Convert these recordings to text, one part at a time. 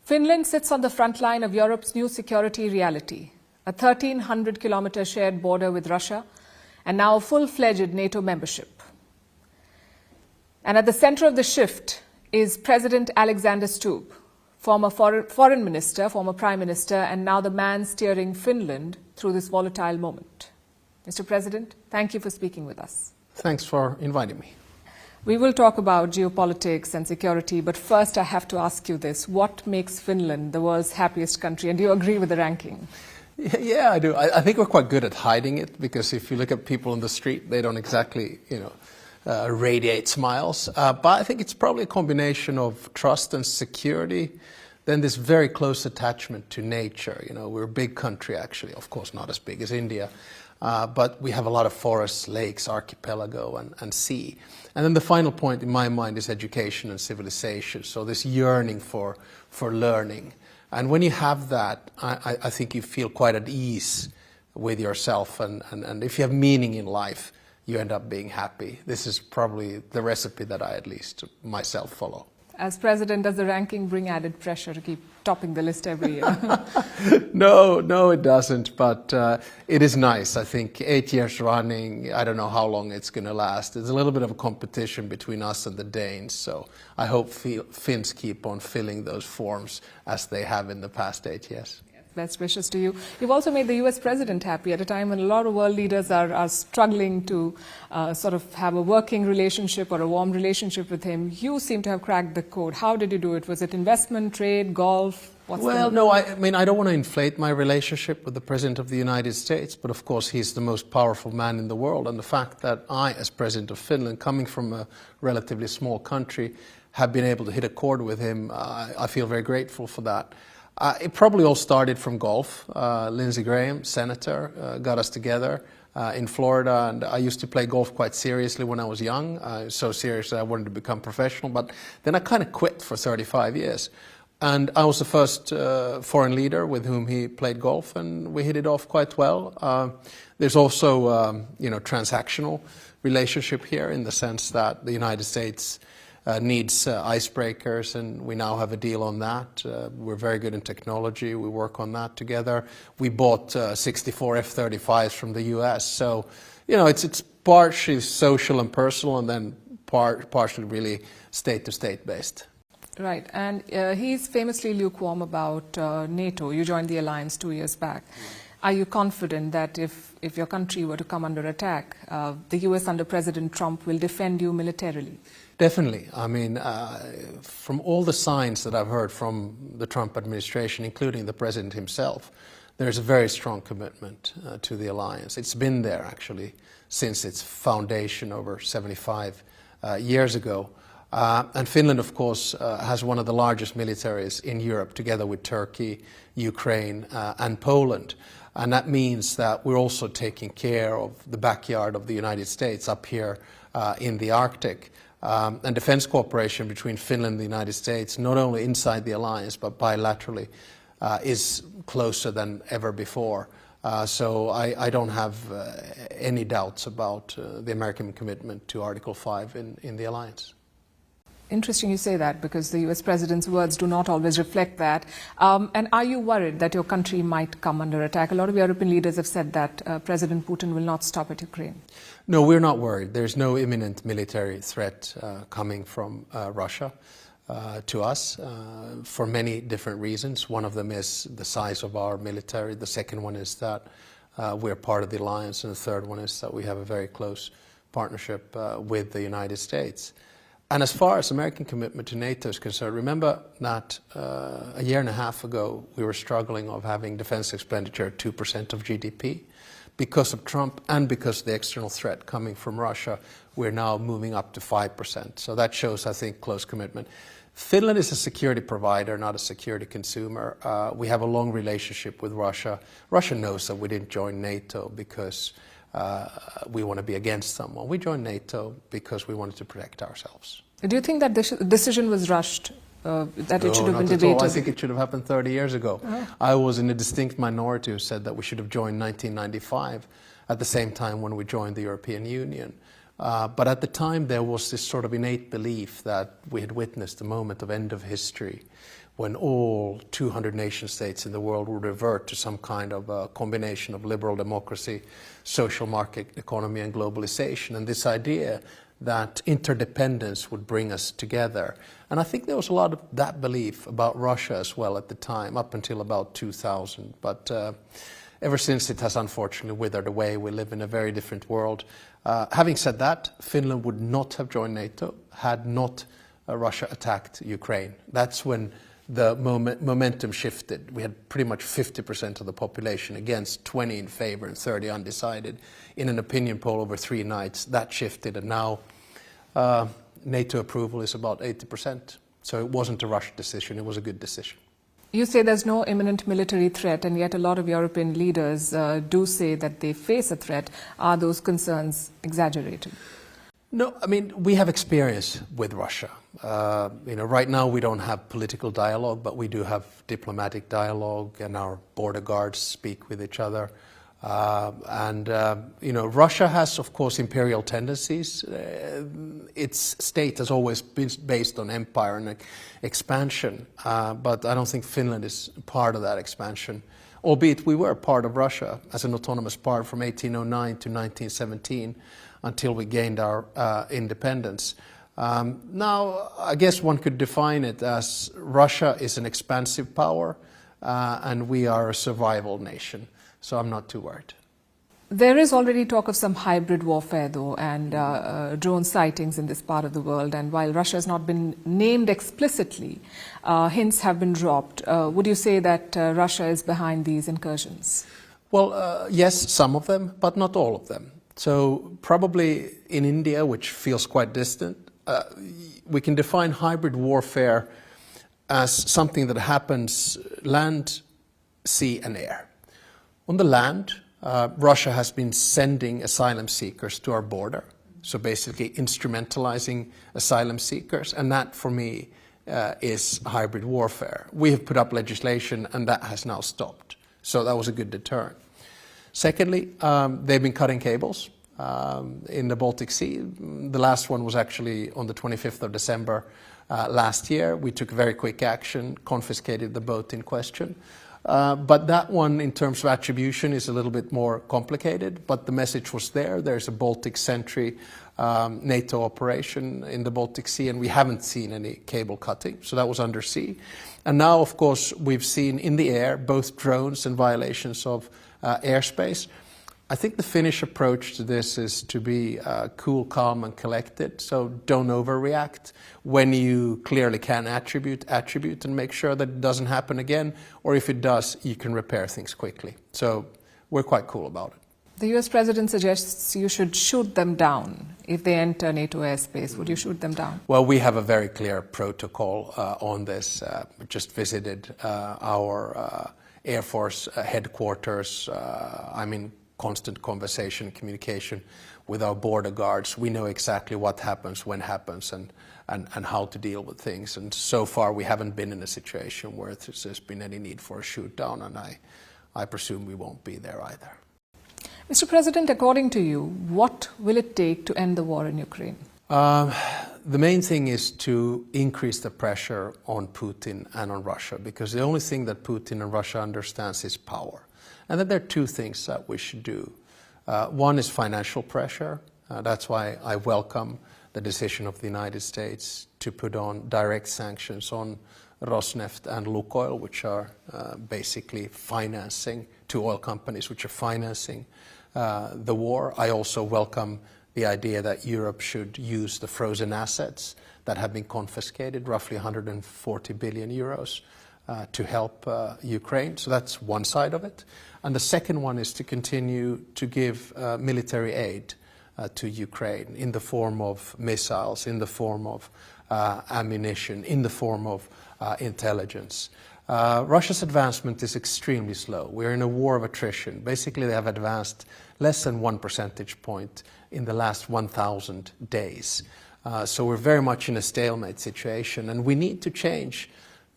Finland sits on the front line of Europe's new security reality, a 1,300-kilometer shared border with Russia, and now a full-fledged NATO membership. And at the center of the shift is President Alexander Stubb, former foreign minister, former prime minister, and now the man steering Finland through this volatile moment. Mr. President, thank you for speaking with us. Thanks for inviting me. We will talk about geopolitics and security, but first I have to ask you this. What makes Finland the world's happiest country? And do you agree with the ranking? Yeah, I do. I think we're quite good at hiding it, because if you look at people on the street, they don't exactly, radiate smiles. But I think it's probably a combination of trust and security, then this very close attachment to nature. We're a big country, actually, of course not as big as India. But we have a lot of forests, lakes, archipelago, and sea. And then the final point in my mind is education and civilization. So this yearning for learning. And when you have that, I think you feel quite at ease with yourself. And if you have meaning in life, you end up being happy. This is probably the recipe that I, at least myself, follow. As president, does the ranking bring added pressure to keep topping the list every year? No, it doesn't. But it is nice. I think 8 years running, I don't know how long it's going to last. There's a little bit of a competition between us and the Danes. So I hope Finns keep on filling those forms as they have in the past 8 years. Best wishes to you. You've also made the US president happy at a time when a lot of world leaders are struggling to sort of have a working relationship or a warm relationship with him. You seem to have cracked the code. How did you do it? Was it investment, trade, golf? No, I don't want to inflate my relationship with the President of the United States, but of course he's the most powerful man in the world. And the fact that I, as President of Finland, coming from a relatively small country, have been able to hit a chord with him, I feel very grateful for that. It probably all started from golf. Lindsey Graham, senator, got us together in Florida, and I used to play golf quite seriously when I was young, so serious that I wanted to become professional, but then I kind of quit for 35 years. And I was the first foreign leader with whom he played golf, and we hit it off quite well. There's also, transactional relationship here, in the sense that the United States needs icebreakers, and we now have a deal on that. We're very good in technology. We work on that together. We bought 64 F-35s from the US. So, it's partially social and personal, and then partially really state-to-state based. Right, and he's famously lukewarm about NATO. You joined the alliance 2 years back. Are you confident that if your country were to come under attack, the US under President Trump will defend you militarily? Definitely. I mean, from all the signs that I've heard from the Trump administration, including the president himself, there's a very strong commitment to the alliance. It's been there, actually, since its foundation over 75 years ago. And Finland, of course, has one of the largest militaries in Europe, together with Turkey, Ukraine, and Poland. And that means that we're also taking care of the backyard of the United States up here in the Arctic. And defense cooperation between Finland and the United States, not only inside the alliance but bilaterally, is closer than ever before. So I don't have any doubts about the American commitment to Article 5 in the alliance. Interesting you say that, because the US president's words do not always reflect that. And are you worried that your country might come under attack? A lot of European leaders have said that President Putin will not stop at Ukraine. No, we're not worried. There's no imminent military threat coming from Russia to us for many different reasons. One of them is the size of our military. The second one is that we're part of the alliance. And the third one is that we have a very close partnership with the United States. And as far as American commitment to NATO is concerned, remember that a year and a half ago we were struggling of having defense expenditure at 2% of GDP. Because of Trump and because of the external threat coming from Russia, we're now moving up to 5%. So that shows, I think, close commitment. Finland is a security provider, not a security consumer. We have a long relationship with Russia. Russia knows that we didn't join NATO because we want to be against someone. We joined NATO because we wanted to protect ourselves. Do you think that this decision was rushed, that it should have been debated? No, not at all. I think it should have happened 30 years ago. I was in a distinct minority who said that we should have joined 1995 at the same time when we joined the European Union. But at the time there was this sort of innate belief that we had witnessed the moment of end of history, when all 200 nation states in the world would revert to some kind of a combination of liberal democracy, social market economy and globalization, and this idea that interdependence would bring us together. And I think there was a lot of that belief about Russia as well at the time, up until about 2000. But ever since, it has unfortunately withered away. We live in a very different world. Having said that, Finland would not have joined NATO had not Russia attacked Ukraine. That's when the momentum shifted. We had pretty much 50% of the population against, 20 in favor and 30 undecided. In an opinion poll over 3 nights, that shifted, and now NATO approval is about 80%. So it wasn't a rushed decision, it was a good decision. You say there's no imminent military threat, and yet a lot of European leaders do say that they face a threat. Are those concerns exaggerated? No, I mean, we have experience with Russia. Right now we don't have political dialogue, but we do have diplomatic dialogue, and our border guards speak with each other. Russia has, of course, imperial tendencies. Its state has always been based on empire and expansion, but I don't think Finland is part of that expansion, albeit we were part of Russia as an autonomous part from 1809 to 1917 until we gained our independence. Now, I guess one could define it as Russia is an expansive power and we are a survival nation. So I'm not too worried. There is already talk of some hybrid warfare, though, and drone sightings in this part of the world. And while Russia has not been named explicitly, hints have been dropped. Would you say that Russia is behind these incursions? Well, yes, some of them, but not all of them. So probably in India, which feels quite distant, we can define hybrid warfare as something that happens land, sea and air. On the land, Russia has been sending asylum seekers to our border, so basically instrumentalizing asylum seekers, and that for me is hybrid warfare. We have put up legislation and that has now stopped, so that was a good deterrent. Secondly, they've been cutting cables in the Baltic Sea. The last one was actually on the 25th of December last year. We took very quick action, confiscated the boat in question. But that one, in terms of attribution, is a little bit more complicated, but the message was there. There's a Baltic Sentry NATO operation in the Baltic Sea, and we haven't seen any cable cutting, so that was undersea. And now, of course, we've seen in the air both drones and violations of airspace. I think the Finnish approach to this is to be cool, calm and collected, so don't overreact. When you clearly can attribute and make sure that it doesn't happen again, or if it does, you can repair things quickly. So we're quite cool about it. The US President suggests you should shoot them down if they enter NATO airspace. Would you shoot them down? Well, we have a very clear protocol on this. We just visited our Air Force headquarters. I'm in constant conversation and communication with our border guards. We know exactly what happens, when happens, and how to deal with things. And so far, we haven't been in a situation where there's been any need for a shoot down, and I presume we won't be there either. Mr. President, according to you, what will it take to end the war in Ukraine? The main thing is to increase the pressure on Putin and on Russia, because the only thing that Putin and Russia understands is power. And then there are 2 things that we should do. One is financial pressure. That's why I welcome the decision of the United States to put on direct sanctions on Rosneft and Lukoil, which are basically financing, 2 oil companies which are financing the war. I also welcome the idea that Europe should use the frozen assets that have been confiscated, roughly 140 billion euros, to help Ukraine. So that's one side of it. And the second one is to continue to give military aid to Ukraine in the form of missiles, in the form of ammunition, in the form of intelligence. Russia's advancement is extremely slow. We're in a war of attrition. Basically, they have advanced less than 1 percentage point in the last 1,000 days. So we're very much in a stalemate situation, and we need to change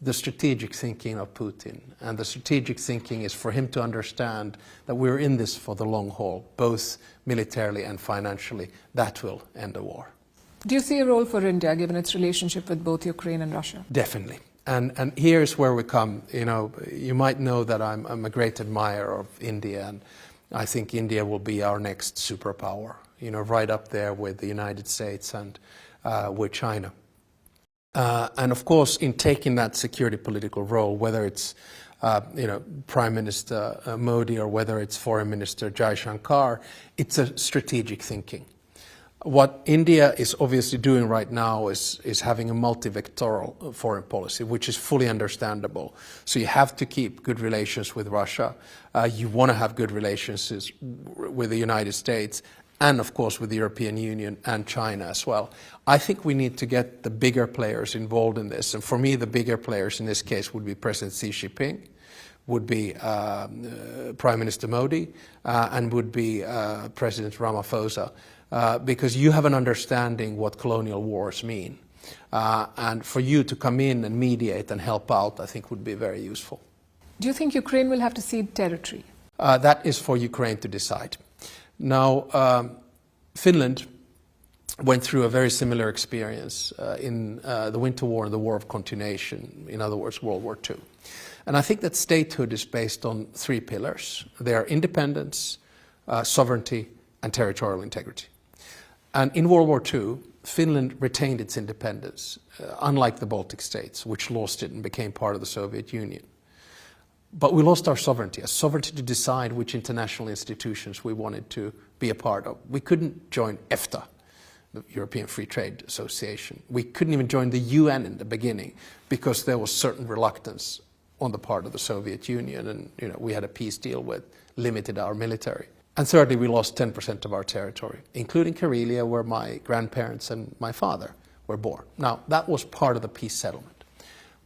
the strategic thinking of Putin. And the strategic thinking is for him to understand that we're in this for the long haul, both militarily and financially. That will end the war. Do you see a role for India, given its relationship with both Ukraine and Russia? Definitely. And here's where we come. You might know that I'm a great admirer of India, and I think India will be our next superpower, right up there with the United States and with China. And of course, in taking that security political role, whether it's Prime Minister Modi or whether it's Foreign Minister Jaishankar, it's a strategic thinking. What India is obviously doing right now is having a multi-vectoral foreign policy, which is fully understandable. So you have to keep good relations with Russia. You want to have good relations with the United States and, of course, with the European Union and China as well. I think we need to get the bigger players involved in this. And for me, the bigger players in this case would be President Xi Jinping, would be Prime Minister Modi, and would be President Ramaphosa. Because you have an understanding what colonial wars mean. And for you to come in and mediate and help out, I think would be very useful. Do you think Ukraine will have to cede territory? That is for Ukraine to decide. Now, Finland went through a very similar experience in the Winter War and the War of Continuation, in other words, World War II. And I think that statehood is based on three pillars. They are independence, sovereignty, and territorial integrity. And in World War II, Finland retained its independence, unlike the Baltic states, which lost it and became part of the Soviet Union. But we lost our sovereignty, a sovereignty to decide which international institutions we wanted to be a part of. We couldn't join EFTA, the European Free Trade Association. We couldn't even join the UN in the beginning because there was certain reluctance on the part of the Soviet Union, and we had a peace deal with limited our military. And thirdly, we lost 10% of our territory, including Karelia, where my grandparents and my father were born. Now, that was part of the peace settlement.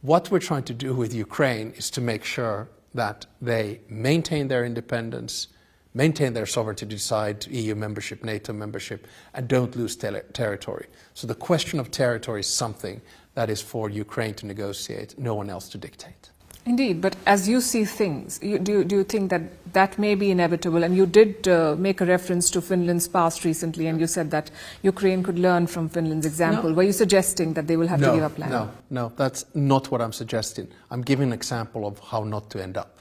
What we're trying to do with Ukraine is to make sure that they maintain their independence, maintain their sovereignty to decide EU membership, NATO membership, and don't lose territory. So the question of territory is something that is for Ukraine to negotiate, no one else to dictate. Indeed, but as you see things, do you think that may be inevitable? And you did make a reference to Finland's past recently, and you said that Ukraine could learn from Finland's example. No. Were you suggesting that they will have to give up land? No, that's not what I'm suggesting. I'm giving an example of how not to end up.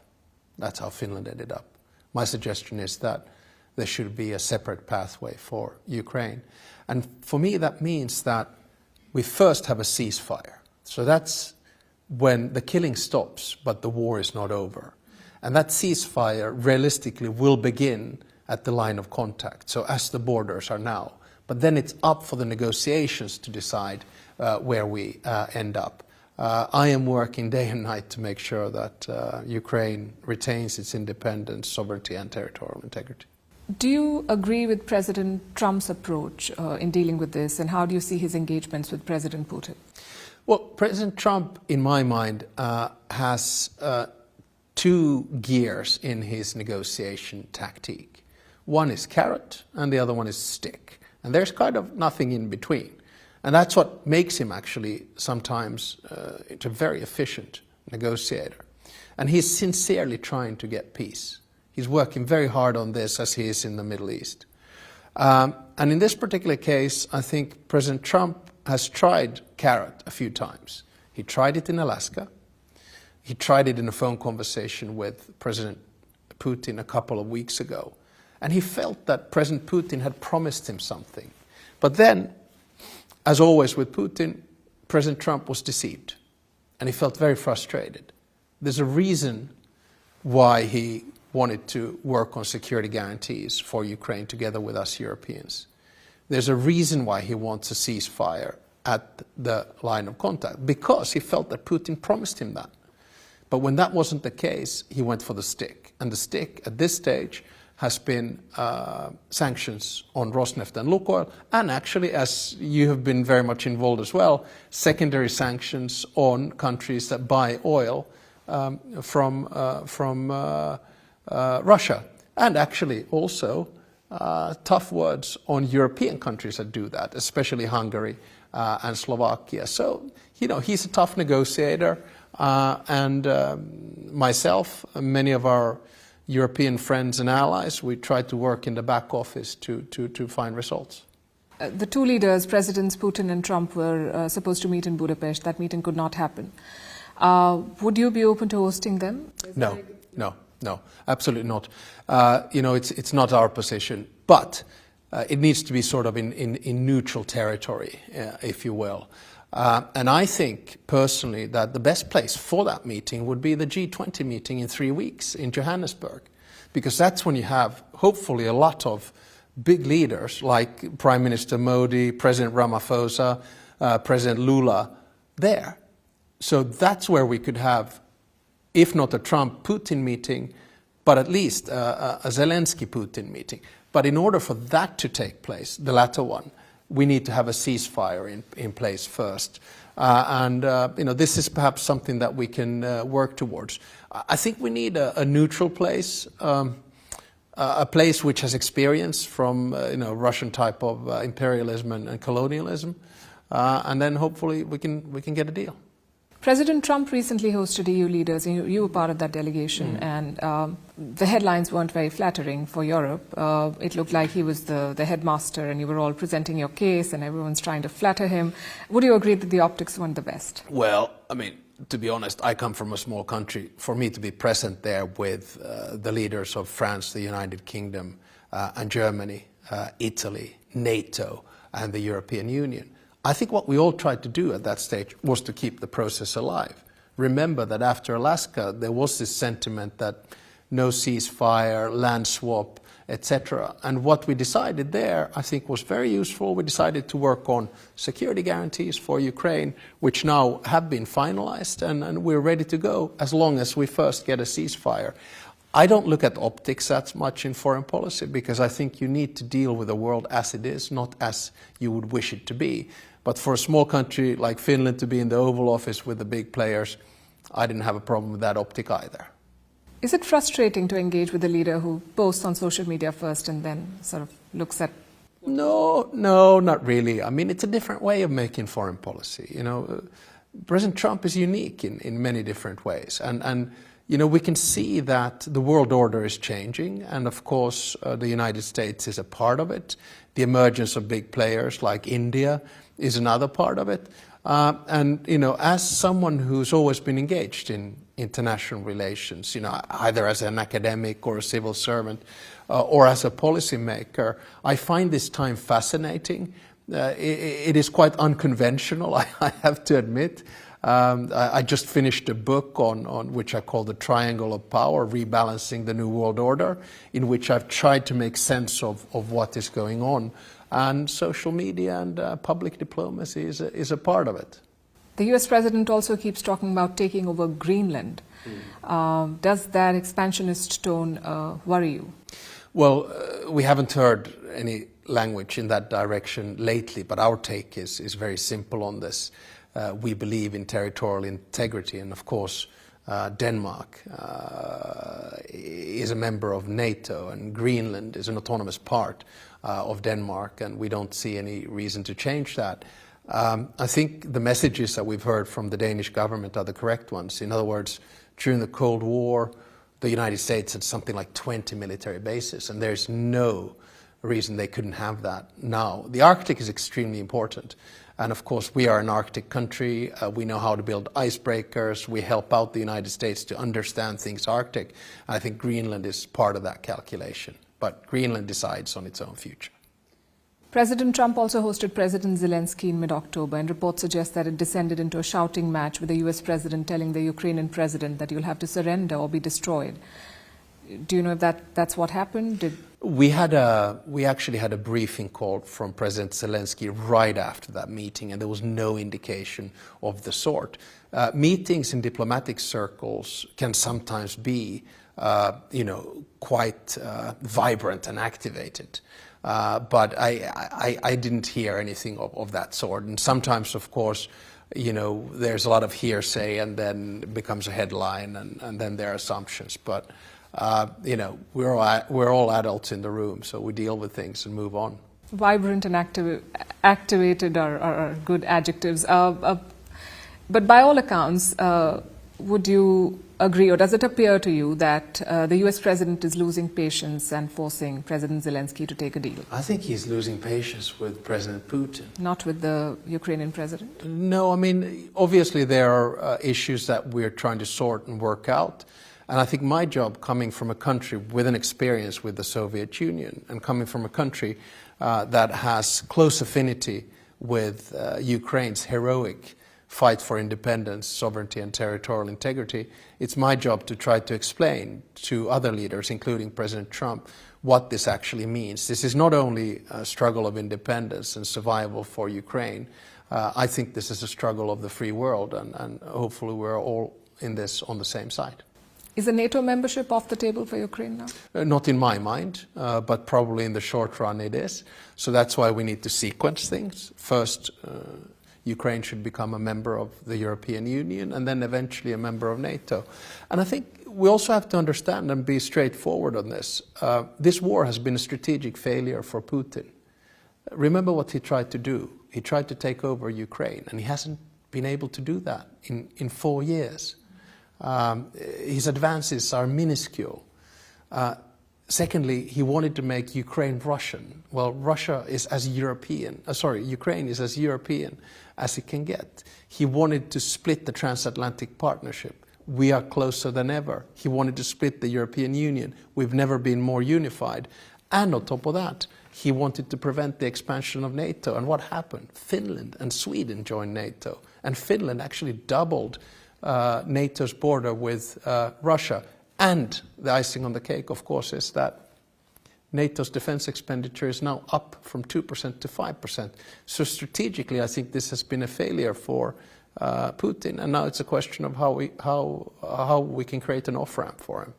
That's how Finland ended up. My suggestion is that there should be a separate pathway for Ukraine. And for me, that means that we first have a ceasefire. So that's when the killing stops, but the war is not over. And that ceasefire realistically will begin at the line of contact, so as the borders are now. But then it's up for the negotiations to decide where we end up. I am working day and night to make sure that Ukraine retains its independence, sovereignty, and territorial integrity. Do you agree with President Trump's approach in dealing with this, and how do you see his engagements with President Putin? Well, President Trump, in my mind, has two gears in his negotiation tactique. One is carrot and the other one is stick. And there's kind of nothing in between. And that's what makes him actually sometimes a very efficient negotiator. And he's sincerely trying to get peace. He's working very hard on this as he is in the Middle East. And in this particular case, I think President Trump has tried carrot a few times. He tried it in Alaska. He tried it in a phone conversation with President Putin a couple of weeks ago. And he felt that President Putin had promised him something. But then, as always with Putin, President Trump was deceived. And he felt very frustrated. There's a reason why he wanted to work on security guarantees for Ukraine together with us Europeans. There's a reason why he wants a ceasefire at the line of contact, because he felt that Putin promised him that. But when that wasn't the case, he went for the stick. And the stick at this stage has been sanctions on Rosneft and Lukoil, and actually, as you have been very much involved as well, secondary sanctions on countries that buy oil from Russia. And actually also tough words on European countries that do that, especially Hungary and Slovakia. So, he's a tough negotiator, and myself, many of our European friends and allies, we try to work in the back office to find results. The two leaders, Presidents Putin and Trump, were supposed to meet in Budapest. That meeting could not happen. Would you be open to hosting them? No, absolutely not. It's not our position, but it needs to be sort of in neutral territory, if you will. And I think personally that the best place for that meeting would be the G20 meeting in 3 weeks in Johannesburg, because that's when you have hopefully a lot of big leaders like Prime Minister Modi, President Ramaphosa, President Lula there. So that's where we could have, if not a Trump-Putin meeting, but at least a Zelensky-Putin meeting. But in order for that to take place, the latter one, we need to have a ceasefire in place first. This is perhaps something that we can work towards. I think we need a neutral place, a place which has experience from Russian type of imperialism and colonialism, and then hopefully we can get a deal. President Trump recently hosted EU leaders, and you were part of that delegation, and the headlines weren't very flattering for Europe. It looked like he was the headmaster, and you were all presenting your case, and everyone's trying to flatter him. Would you agree that the optics weren't the best? Well, to be honest, I come from a small country. For me to be present there with the leaders of France, the United Kingdom, and Germany, Italy, NATO, and the European Union, I think what we all tried to do at that stage was to keep the process alive. Remember that after Alaska, there was this sentiment that no ceasefire, land swap, etc. And what we decided there, I think, was very useful. We decided to work on security guarantees for Ukraine, which now have been finalized, and we're ready to go as long as we first get a ceasefire. I don't look at optics that much in foreign policy, because I think you need to deal with the world as it is, not as you would wish it to be. But for a small country like Finland to be in the Oval Office with the big players, I didn't have a problem with that optic either. Is it frustrating to engage with a leader who posts on social media first and then sort of looks at... No, not really. It's a different way of making foreign policy. President Trump is unique in many different ways. And we can see that the world order is changing, and of course the United States is a part of it. The emergence of big players like India is another part of it. As someone who's always been engaged in international relations, either as an academic or a civil servant or as a policymaker, I find this time fascinating. It is quite unconventional, I have to admit. I just finished a book on which I call the Triangle of Power, Rebalancing the New World Order, in which I've tried to make sense of what is going on. And social media and public diplomacy is a part of it. The US president also keeps talking about taking over Greenland. Does that expansionist tone worry you? Well, we haven't heard any language in that direction lately, but our take is very simple on this. We believe in territorial integrity, and of course Denmark is a member of NATO, and Greenland is an autonomous part of Denmark, and we don't see any reason to change that. I think the messages that we've heard from the Danish government are the correct ones. In other words, during the Cold War, the United States had something like 20 military bases, and there's no reason they couldn't have that now. The Arctic is extremely important. And of course, we are an Arctic country. We know how to build icebreakers. We help out the United States to understand things Arctic. I think Greenland is part of that calculation. But Greenland decides on its own future. President Trump also hosted President Zelensky in mid-October, and reports suggest that it descended into a shouting match with the US president telling the Ukrainian president that you'll have to surrender or be destroyed. Do you know if that's what happened? We actually had a briefing call from President Zelensky right after that meeting, and there was no indication of the sort. Meetings in diplomatic circles can sometimes be, quite vibrant and activated. But I didn't hear anything of that sort. And sometimes, of course, there's a lot of hearsay, and then it becomes a headline, and then there are assumptions. But we're all adults in the room, so we deal with things and move on. Vibrant and activated are good adjectives. But by all accounts, would you agree, or does it appear to you that the US president is losing patience and forcing President Zelensky to take a deal? I think he's losing patience with President Putin. Not with the Ukrainian president? No, I mean, obviously there are issues that we're trying to sort and work out. And I think my job, coming from a country with an experience with the Soviet Union and coming from a country that has close affinity with Ukraine's heroic fight for independence, sovereignty and territorial integrity, it's my job to try to explain to other leaders, including President Trump, what this actually means. This is not only a struggle of independence and survival for Ukraine. I think this is a struggle of the free world, and hopefully we're all in this on the same side. Is a NATO membership off the table for Ukraine now? Not in my mind, but probably in the short run it is. So that's why we need to sequence things. First, Ukraine should become a member of the European Union and then eventually a member of NATO. And I think we also have to understand and be straightforward on this. This war has been a strategic failure for Putin. Remember what he tried to do. He tried to take over Ukraine, and he hasn't been able to do that in 4 years. His advances are minuscule. Secondly, he wanted to make Ukraine Russian. Well, Ukraine is as European as it can get. He wanted to split the transatlantic partnership. We are closer than ever. He wanted to split the European Union. We've never been more unified. And on top of that, he wanted to prevent the expansion of NATO. And what happened? Finland and Sweden joined NATO. And Finland actually doubled NATO's border with Russia. And the icing on the cake, of course, is that NATO's defense expenditure is now up from 2% to 5%. So strategically, I think this has been a failure for Putin, and now it's a question of how we can create an off-ramp for him.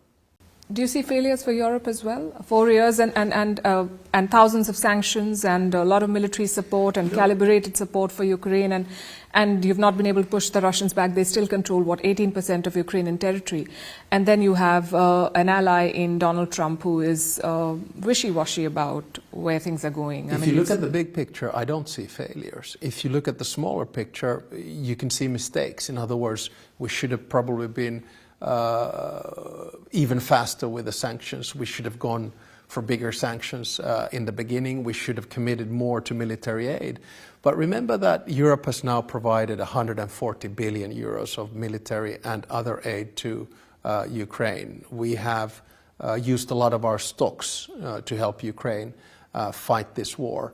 Do you see failures for Europe as well? 4 years and thousands of sanctions and a lot of military support and calibrated support for Ukraine, and you've not been able to push the Russians back. They still control, 18% of Ukrainian territory. And then you have an ally in Donald Trump who is wishy-washy about where things are going. If you look at the big picture, I don't see failures. If you look at the smaller picture, you can see mistakes. In other words, we should have probably been even faster with the sanctions. We should have gone for bigger sanctions in the beginning. We should have committed more to military aid. But remember that Europe has now provided 140 billion euros of military and other aid to Ukraine. We have used a lot of our stocks to help Ukraine fight this war.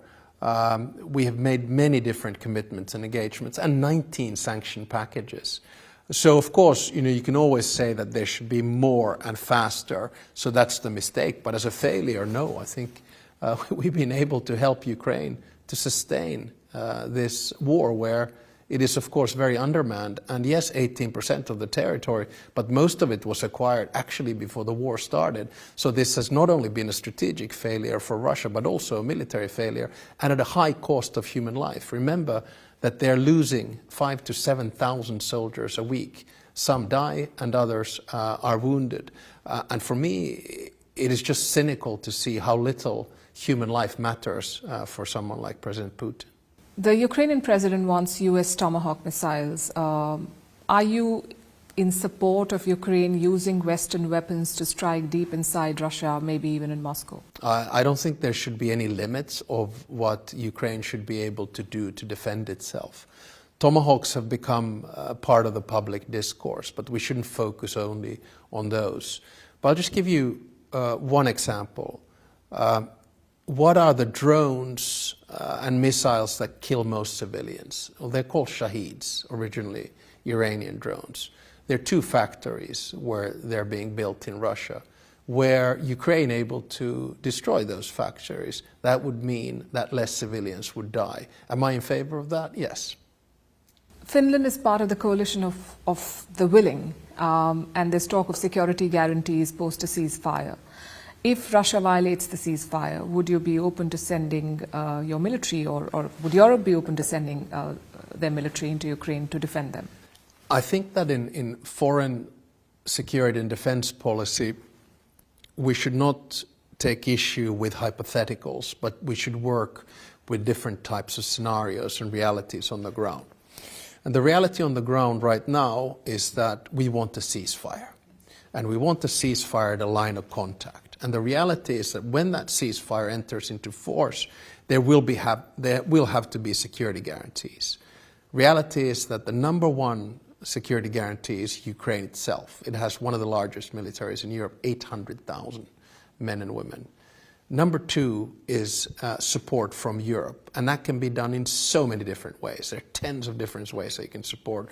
We have made many different commitments and engagements and 19 sanction packages. So, of course, you can always say that there should be more and faster, so that's the mistake. But as a failure, no, I think we've been able to help Ukraine to sustain this war where it is, of course, very undermanned. And yes, 18% of the territory, but most of it was acquired actually before the war started. So this has not only been a strategic failure for Russia, but also a military failure, and at a high cost of human life. Remember that they're losing 5,000 to 7,000 soldiers a week. Some die and others are wounded. And for me, it is just cynical to see how little human life matters for someone like President Putin. The Ukrainian president wants US Tomahawk missiles. Are you in support of Ukraine using Western weapons to strike deep inside Russia, maybe even in Moscow? I don't think there should be any limits of what Ukraine should be able to do to defend itself. Tomahawks have become part of the public discourse, but we shouldn't focus only on those. But I'll just give you one example. What are the drones and missiles that kill most civilians? Well, they're called Shaheeds, originally Iranian drones. There are 2 factories where they're being built in Russia. Were Ukraine able to destroy those factories, that would mean that less civilians would die. Am I in favor of that? Yes. Finland is part of the coalition of the willing, and there's talk of security guarantees post a ceasefire. If Russia violates the ceasefire, would you be open to sending your military, or would Europe be open to sending their military into Ukraine to defend them? I think that in foreign security and defense policy, we should not take issue with hypotheticals, but we should work with different types of scenarios and realities on the ground. And the reality on the ground right now is that we want a ceasefire. And we want a ceasefire at a line of contact. And the reality is that when that ceasefire enters into force, there will have to be security guarantees. Reality is that the number one security guarantee is Ukraine itself. It has one of the largest militaries in Europe, 800,000 men and women. Number two is support from Europe, and that can be done in so many different ways. There are tens of different ways that you can support,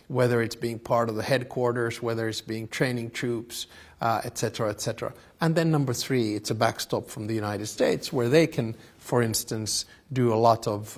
whether it's being part of the headquarters, whether it's being training troops, et cetera, et cetera. And then number three, it's a backstop from the United States, where they can, for instance, do a lot of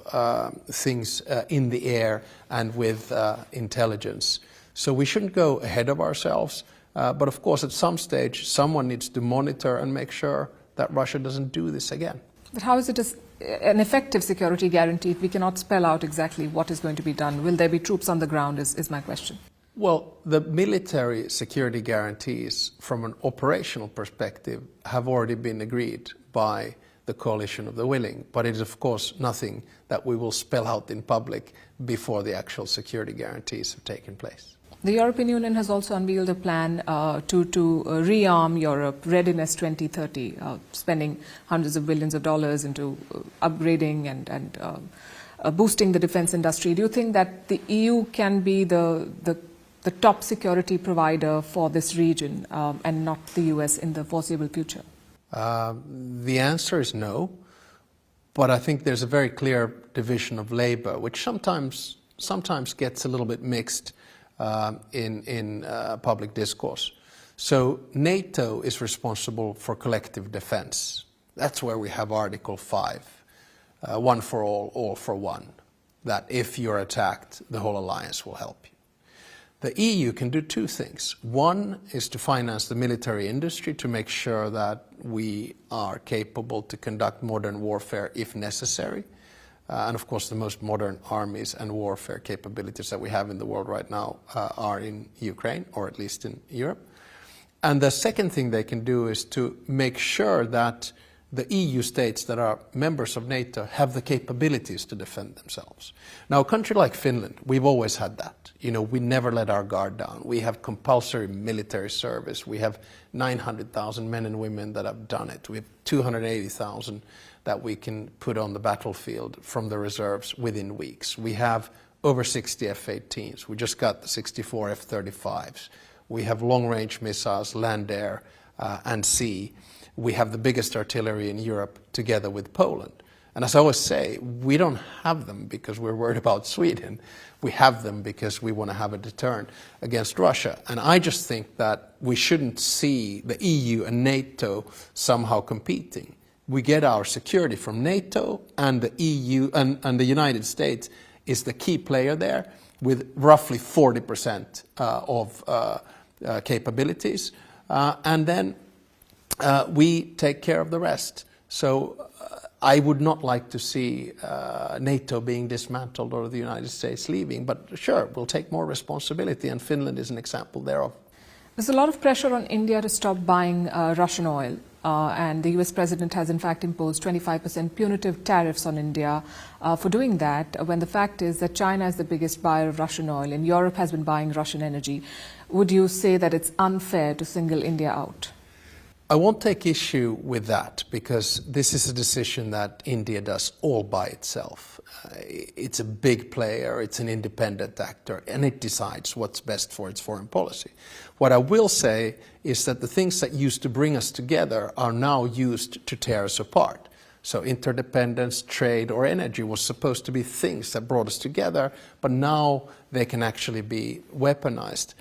things in the air and with intelligence. So we shouldn't go ahead of ourselves, but of course at some stage someone needs to monitor and make sure that Russia doesn't do this again. But how is it an effective security guarantee if we cannot spell out exactly what is going to be done? Will there be troops on the ground is my question. Well, the military security guarantees from an operational perspective have already been agreed by the coalition of the willing, but it is of course nothing that we will spell out in public before the actual security guarantees have taken place. The European Union has also unveiled a plan to rearm Europe, Readiness 2030, spending hundreds of billions of dollars into upgrading and boosting the defense industry. Do you think that the EU can be the top security provider for this region and not the US in the foreseeable future? The answer is no, but I think there's a very clear division of labor, which sometimes gets a little bit mixed in public discourse. So NATO is responsible for collective defense. That's where we have Article 5, one for all for one, that if you're attacked, the whole alliance will help you. The EU can do two things. One is to finance the military industry to make sure that we are capable to conduct modern warfare if necessary. And of course, the most modern armies and warfare capabilities that we have in the world right now are in Ukraine, or at least in Europe. And the second thing they can do is to make sure that the EU states that are members of NATO have the capabilities to defend themselves. Now, a country like Finland, we've always had that. You know, we never let our guard down. We have compulsory military service. We have 900,000 men and women that have done it. We have 280,000 that we can put on the battlefield from the reserves within weeks. We have over 60 F-18s. We just got the 64 F-35s. We have long-range missiles, land, air, and sea. We have the biggest artillery in Europe together with Poland. And as I always say, we don't have them because we're worried about Sweden. We have them because we want to have a deterrent against Russia. And I just think that we shouldn't see the EU and NATO somehow competing. We get our security from NATO, and the EU and the United States is the key player there with roughly 40% of capabilities. And then we take care of the rest. So I would not like to see NATO being dismantled or the United States leaving, but sure, we'll take more responsibility, and Finland is an example thereof. There's a lot of pressure on India to stop buying Russian oil, and the US president has in fact imposed 25% punitive tariffs on India for doing that, when the fact is that China is the biggest buyer of Russian oil and Europe has been buying Russian energy. Would you say that it's unfair to single India out? I won't take issue with that because this is a decision that India does all by itself. It's a big player, it's an independent actor, and it decides what's best for its foreign policy. What I will say is that the things that used to bring us together are now used to tear us apart. So interdependence, trade, or energy was supposed to be things that brought us together, but now they can actually be weaponized.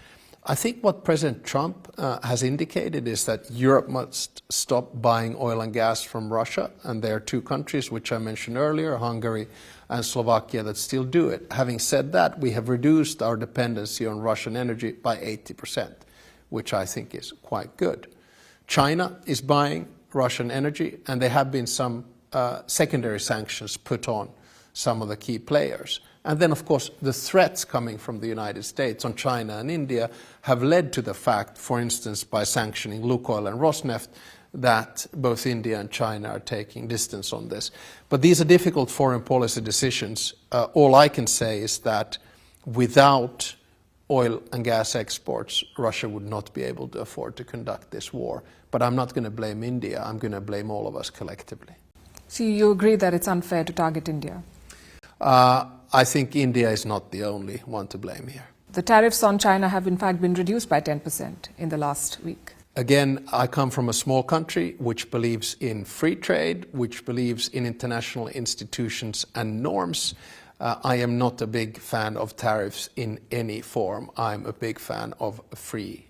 I think what President Trump has indicated is that Europe must stop buying oil and gas from Russia, and there are two countries which I mentioned earlier, Hungary and Slovakia, that still do it. Having said that, we have reduced our dependency on Russian energy by 80%, which I think is quite good. China is buying Russian energy, and there have been some secondary sanctions put on some of the key players. And then, of course, the threats coming from the United States on China and India have led to the fact, for instance, by sanctioning Lukoil and Rosneft, that both India and China are taking distance on this. But these are difficult foreign policy decisions. All I can say is that without oil and gas exports, Russia would not be able to afford to conduct this war. But I'm not going to blame India. I'm going to blame all of us collectively. So you agree that it's unfair to target India? I think India is not the only one to blame here. The tariffs on China have in fact been reduced by 10% in the last week. Again, I come from a small country which believes in free trade, which believes in international institutions and norms. I am not a big fan of tariffs in any form. I'm a big fan of free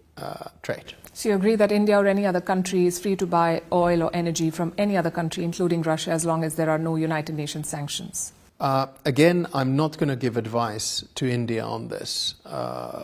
trade. So you agree that India or any other country is free to buy oil or energy from any other country, including Russia, as long as there are no United Nations sanctions? Again, I'm not going to give advice to India on this.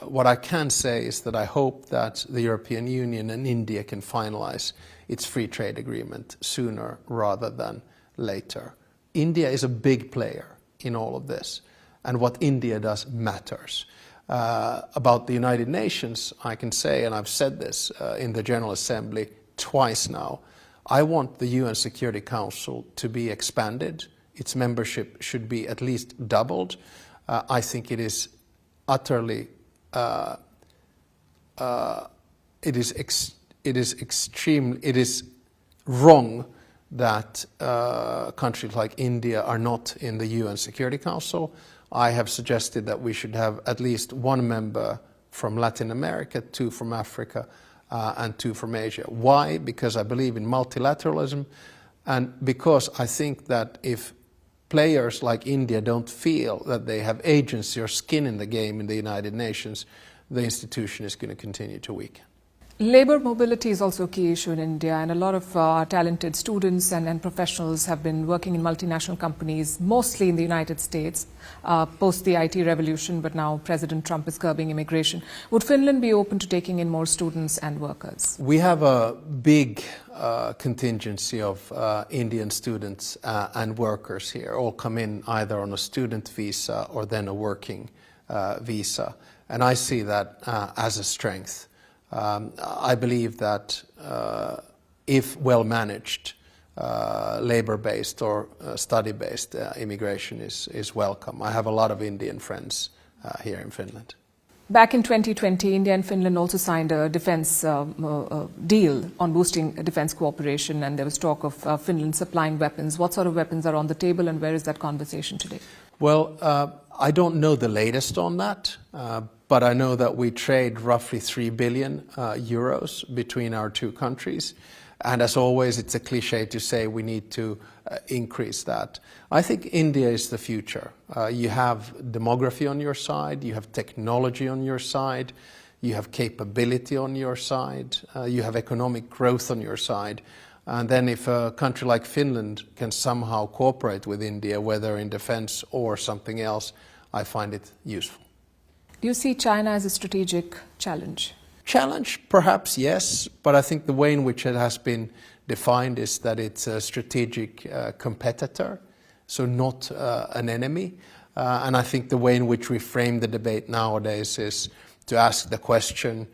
What I can say is that I hope that the European Union and India can finalize its free trade agreement sooner rather than later. India is a big player in all of this, and what India does matters. About the United Nations, I can say, and I've said this in the General Assembly twice now, I want the UN Security Council to be expanded. Its membership should be at least doubled. I think it is utterly, it is wrong that countries like India are not in the UN Security Council. I have suggested that we should have at least one member from Latin America, 2 from Africa, and 2 from Asia. Why? Because I believe in multilateralism, and because I think that if players like India don't feel that they have agency or skin in the game in the United Nations, the institution is going to continue to weaken. Labour mobility is also a key issue in India, and a lot of talented students and professionals have been working in multinational companies, mostly in the United States, post the IT revolution, but now President Trump is curbing immigration. Would Finland be open to taking in more students and workers? We have a big contingency of Indian students and workers here, all come in either on a student visa or then a working visa, and I see that as a strength. I believe that if well managed, labour-based or study-based immigration is welcome. I have a lot of Indian friends here in Finland. Back in 2020, India and Finland also signed a defence deal on boosting defence cooperation, and there was talk of Finland supplying weapons. What sort of weapons are on the table, and where is that conversation today? Well, I don't know the latest on that, but I know that we trade roughly 3 billion euros between our two countries. And as always, it's a cliche to say we need to increase that. I think India is the future. You have demography on your side, you have technology on your side, you have capability on your side, you have economic growth on your side. And then if a country like Finland can somehow cooperate with India, whether in defense or something else, I find it useful. Do you see China as a strategic challenge? Challenge, perhaps, yes, but I think the way in which it has been defined is that it's a strategic competitor, so not an enemy. And I think the way in which we frame the debate nowadays is to ask the question,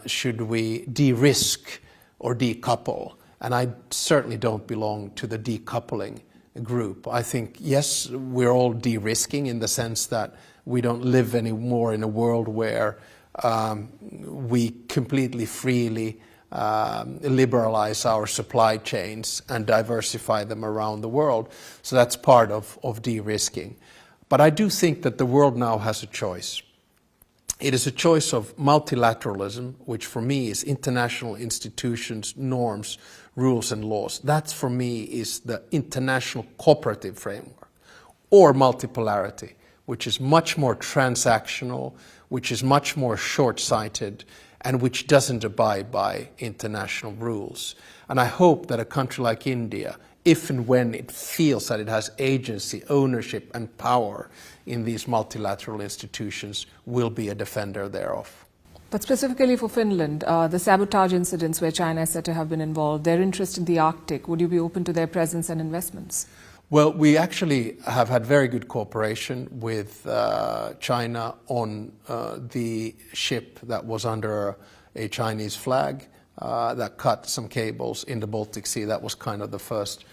should we de-risk or decouple? And I certainly don't belong to the decoupling group. I think, yes, we're all de-risking in the sense that we don't live anymore in a world where we completely freely liberalize our supply chains and diversify them around the world. So that's part of de-risking. But I do think that the world now has a choice. It is a choice of multilateralism, which for me is international institutions, norms, rules and laws. That for me is the international cooperative framework. Or multipolarity, which is much more transactional, which is much more short-sighted, and which doesn't abide by international rules. And I hope that a country like India, if and when it feels that it has agency, ownership and power in these multilateral institutions, will be a defender thereof. But specifically for Finland, the sabotage incidents where China is said to have been involved, their interest in the Arctic, would you be open to their presence and investments? Well, we actually have had very good cooperation with China on the ship that was under a Chinese flag that cut some cables in the Baltic Sea. That was kind of the first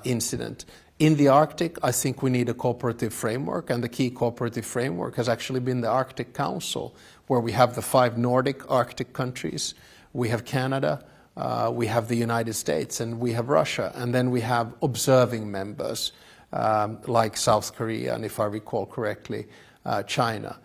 incident. In the Arctic, I think we need a cooperative framework, and the key cooperative framework has actually been the Arctic Council, where we have the 5 Nordic Arctic countries, we have Canada, we have the United States, and we have Russia, and then we have observing members like South Korea, and if I recall correctly, China.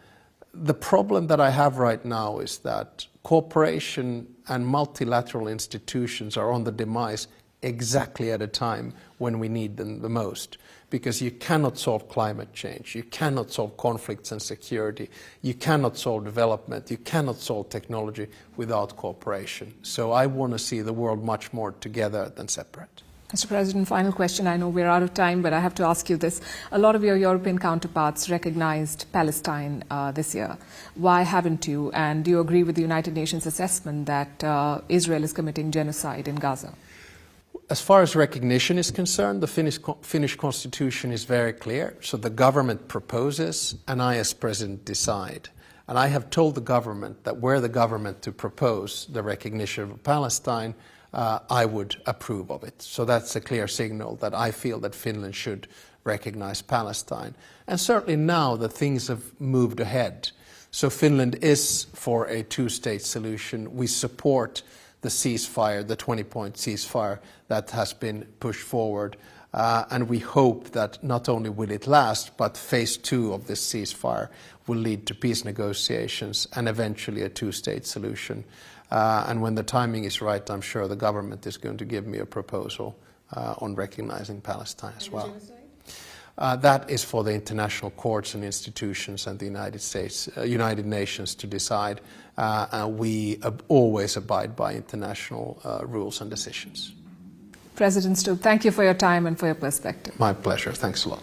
The problem that I have right now is that cooperation and multilateral institutions are on the demise exactly at a time when we need them the most. Because you cannot solve climate change, you cannot solve conflicts and security, you cannot solve development, you cannot solve technology without cooperation. So I want to see the world much more together than separate. Mr. President, final question. I know we're out of time, but I have to ask you this. A lot of your European counterparts recognized Palestine this year. Why haven't you? And do you agree with the United Nations assessment that Israel is committing genocide in Gaza? As far as recognition is concerned, the Finnish constitution is very clear. So the government proposes, and I as president decide. And I have told the government that were the government to propose the recognition of Palestine, I would approve of it. So that's a clear signal that I feel that Finland should recognize Palestine. And certainly now that things have moved ahead. So Finland is for a two-state solution. We support the ceasefire, the 20-point ceasefire that has been pushed forward. And we hope that not only will it last, but phase 2 of this ceasefire will lead to peace negotiations and eventually a two-state solution. And when the timing is right, I'm sure the government is going to give me a proposal on recognizing Palestine as well. That is for the international courts and institutions and the United Nations to decide. We always abide by international rules and decisions. President Stubb, thank you for your time and for your perspective. My pleasure. Thanks a lot.